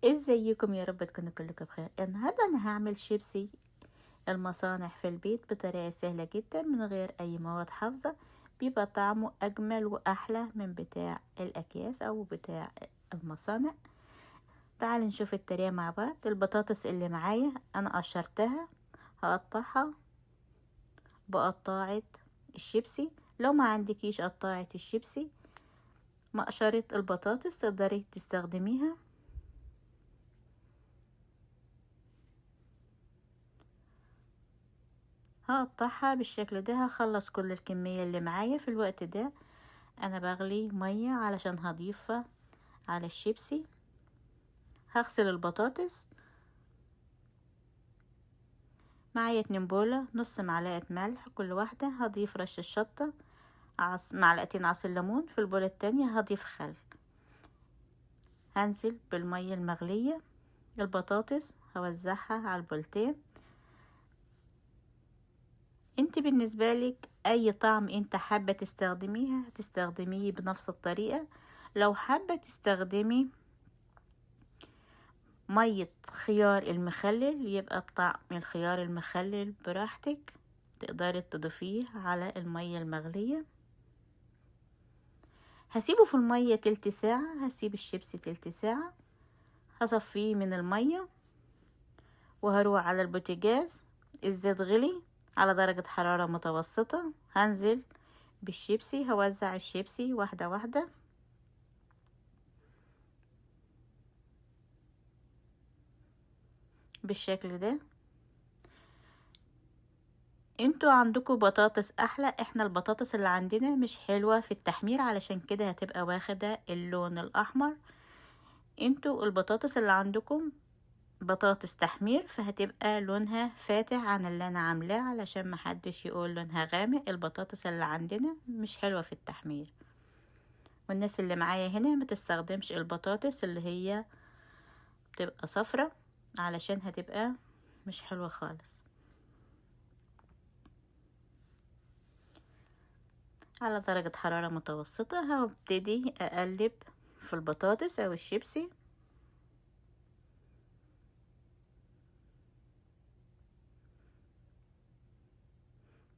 ازيكم؟ يا رب تكونوا كلكم بخير. النهارده انا هعمل شيبسي المصانع في البيت بطريقه سهله جدا من غير اي مواد حافظه. بيبقى طعمه اجمل واحلى من بتاع الاكياس او بتاع المصانع. تعالوا نشوف الطريقه مع بعض. البطاطس اللي معايا انا قشرتها، هقطعها بقطاعه الشيبسي. لو ما عندكيش قطاعه الشيبسي، مقشره البطاطس تقدري تستخدميها. هقطعها بالشكل ده. هخلص كل الكمية اللي معايا في الوقت ده. انا بغلي مية علشان هضيفها على الشيبسي. هغسل البطاطس. معايا 2 بولة، نص معلقة ملح كل واحدة. هضيف رش الشطة، معلقتين عصير ليمون. في البولة التانية هضيف خل. هنزل بالمية المغلية. البطاطس هوزعها على البولتين. انت بالنسبة لك اي طعم انت حابة تستخدميها هتستخدميه بنفس الطريقة. لو حابة تستخدمي مية خيار المخلل يبقى بطعم الخيار المخلل براحتك، تقدري تضيفيه على المية المغلية. هسيبه في المية تلت ساعة. هسيب الشيبسي تلت ساعة. هصفيه من المية وهروح على البوتاجاز. الزيت غلي على درجة حرارة متوسطة. هنزل بالشيبسي، هوزع الشيبسي واحدة واحدة بالشكل ده. انتوا عندكم بطاطس احلى، احنا البطاطس اللي عندنا مش حلوة في التحمير، علشان كده هتبقى واخدة اللون الاحمر. انتوا البطاطس اللي عندكم بطاطس تحمير، فهتبقى لونها فاتح عن اللي انا عاملاه، علشان محدش يقول لونها غامق. البطاطس اللي عندنا مش حلوة في التحمير. والناس اللي معايا هنا ما تستخدمش البطاطس اللي هي بتبقى صفرة، علشان هتبقى مش حلوة خالص. على درجة حرارة متوسطة هبتدي اقلب في البطاطس او الشيبسي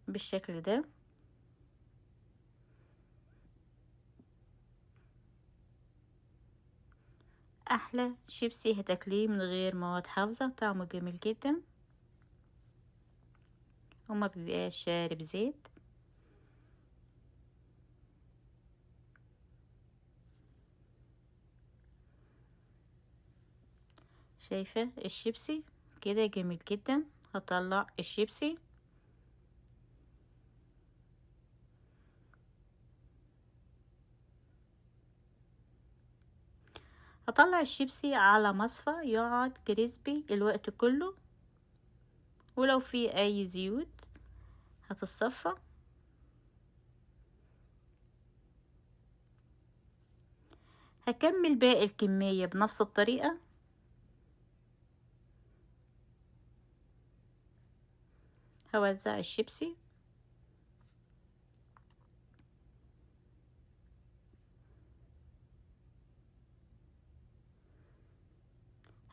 بالشكل ده. احلى شيبسي هتاكليه من غير مواد حافظة، طعمه جميل جدا وما بيبقاش شارب زيت. شايفة الشيبسي كده جميل جدا. هطلع الشيبسي. هطلع الشيبسي على مصفى يقعد كريسبي الوقت كله، ولو في اي زيوت هتتصفى. هكمل باقي الكمية بنفس الطريقة. هوزع الشيبسي.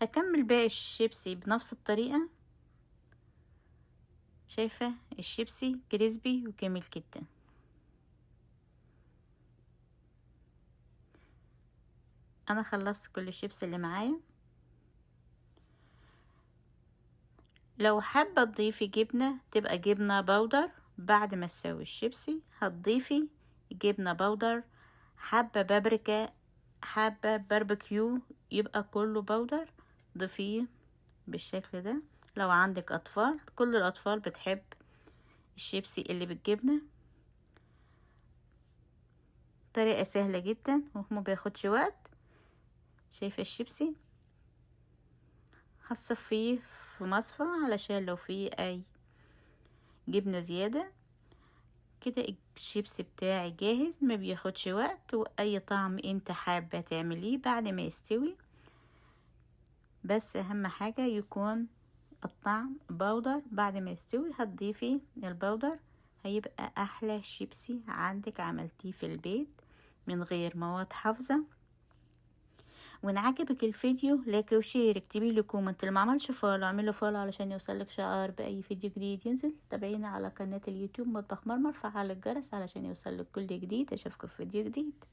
هكمل باقي الشيبسي بنفس الطريقة. شايفة الشيبسي كريسبي وجميل جدا. انا خلصت كل الشيبسي اللي معايا. لو حابة تضيفي جبنة تبقى جبنة بودر. بعد ما تسوي الشيبسي هتضيفي جبنة بودر. حابة بابريكا، حابة باربيكيو، يبقى كله بودر ضيفيه بالشكل ده. لو عندك اطفال، كل الاطفال بتحب الشيبسي اللي بالجبنة. طريقة سهلة جدا وما بياخدش وقت. شايفة الشيبسي هتصفيه في مصفى علشان لو فيه اي جبنة زيادة. كده الشيبسي بتاعي جاهز، ما بياخدش وقت، واي طعم انت حابة تعمليه بعد ما يستوي. بس اهم حاجة يكون الطعم بودر. بعد ما يستوي هتضيفي البودر، هيبقى احلى شيبسي عندك عملتيه في البيت من غير مواد حافظة. وان عجبك الفيديو لايك وشير، اكتبي لي كومنت. اللي ما عملش فولو اعمله فولو علشان يوصلك شعار باي فيديو جديد ينزل. تابعينا على قناة اليوتيوب مطبخ مرمر، فعل الجرس علشان يوصلك كل جديد. اشوفكم في فيديو جديد.